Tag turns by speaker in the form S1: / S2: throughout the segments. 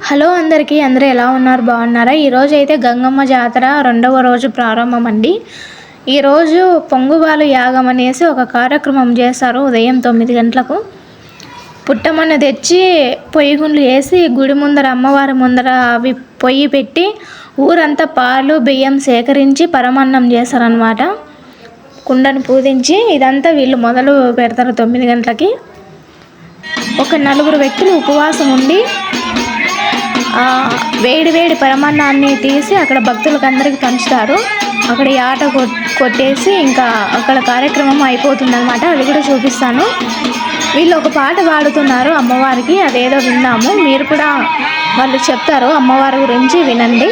S1: Hello అందరికీ, అందరూ ఎలా ఉన్నారు? బాగున్నారా? ఈరోజు అయితే గంగమ్మ జాతర రెండవ రోజు ప్రారంభం అండి. ఈరోజు పొంగుబాలు యాగం అనేసి ఒక కార్యక్రమం చేశారు. ఉదయం 9 గంటలకు పుట్టమన్ను తెచ్చి పొయ్యి గుండ్లు వేసి గుడి ముందర అమ్మవారి ముందర అవి పొయ్యి పెట్టి ఊరంతా పాలు బియ్యం సేకరించి పరమాన్నం చేశారనమాట. కుండను పూజించి ఇదంతా వీళ్ళు మొదలు పెడతారు 9 గంటలకి. ఒక 4 వ్యక్తులు ఉపవాసం ఉండి వేడి వేడి పరమాన్నాన్ని తీసి అక్కడ భక్తులకు అందరికి పంచుతారు. అక్కడ ఆట కొట్టేసి ఇంకా అక్కడ కార్యక్రమం అయిపోతుంది అనమాట. అది కూడా చూపిస్తాను. వీళ్ళు ఒక పాట పాడుతున్నారు అమ్మవారికి, అదేదో విన్నాము. మీరు కూడా వాళ్ళు చెప్తారు అమ్మవారి గురించి, వినండి.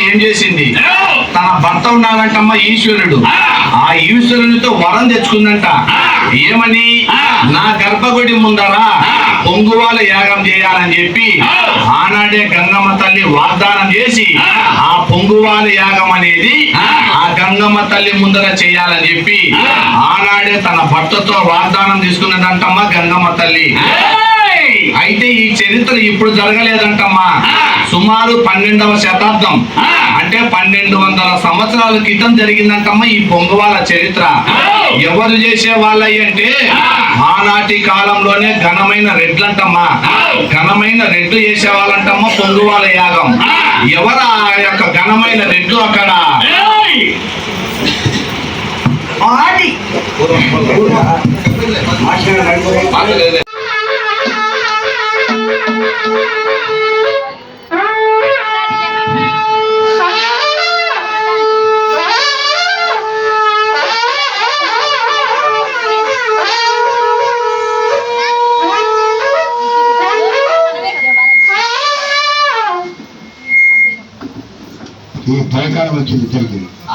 S2: ఏం చేసింది? తన భర్త ఉన్నాడంటమ్మ ఈశ్వరుడు. ఆ ఈశ్వరునితో వరం తెచ్చుకుందంట. ఏమని? నా గర్భగుడి ముందర పొంగువాల యాగం చేయాలని చెప్పి ఆనాడే గంగమ్మ తల్లి వాగ్దానం చేసి ఆ పొంగువాల యాగం అనేది ఆ గంగమ్మ తల్లి ముందర చేయాలని చెప్పి ఆనాడే తన భర్తతో వాగ్దానం తీసుకున్నదంటమ్మా గంగమ్మ తల్లి. అయితే ఈ చరిత్ర ఇప్పుడు జరగలేదంటమ్మా. సుమారు 12వ శతాబ్దం అంటే 1200 సంవత్సరాల క్రితం జరిగిందంటమ్మా ఈ పొంగువాల చరిత్ర. ఎవరు చేసే వాళ్ళంటే ఆనాటి కాలంలోనే ఘనమైన రెడ్లంటమ్మా. ఘనమైన రెడ్లు చేసే వాళ్ళంటమ్మా పొంగువాల యాగం. ఎవరు ఆ యొక్క ఘనమైన రెడ్లు? అక్కడ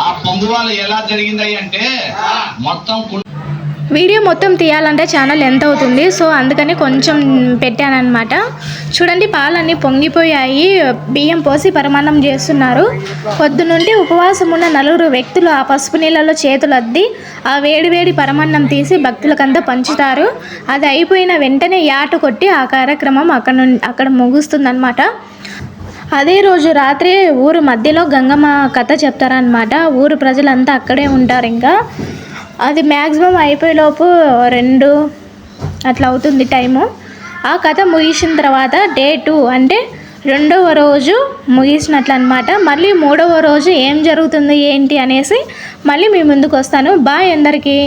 S2: ఆ పొంగువాల ఎలా జరిగింది అంటే
S1: వీడియో మొత్తం తీయాలంటే ఛానల్ ఎంత అవుతుంది, సో అందుకని కొంచెం పెట్టానన్నమాట. చూడండి, పాలన్నీ పొంగిపోయాయి. బియ్యం పోసి పరమాన్నం చేస్తున్నారు. పొద్దునుండి ఉపవాసం ఉన్న 4 వ్యక్తులు ఆ పసుపు నీళ్ళలో చేతులు అద్ది ఆ వేడివేడి పరమాన్నం తీసి భక్తులకంతా పంచుతారు. అది అయిపోయిన వెంటనే యాట కొట్టి ఆ కార్యక్రమం అక్కడ ముగుస్తుందన్నమాట. అదే రోజు రాత్రి ఊరు మధ్యలో గంగమ్మ కథ చెప్తారనమాట. ఊరు ప్రజలంతా అక్కడే ఉంటారు. ఇంకా అది మ్యాక్సిమం అయిపోయేలోపు 2 అట్లా అవుతుంది టైము. ఆ కథ ముగిసిన తర్వాత డే 2 అంటే 2వ రోజు ముగిసినట్లు అనమాట. మళ్ళీ 3వ రోజు ఏం జరుగుతుంది ఏంటి అనేసి మళ్ళీ మీ ముందుకు వస్తాను. బాయ్ అందరికీ.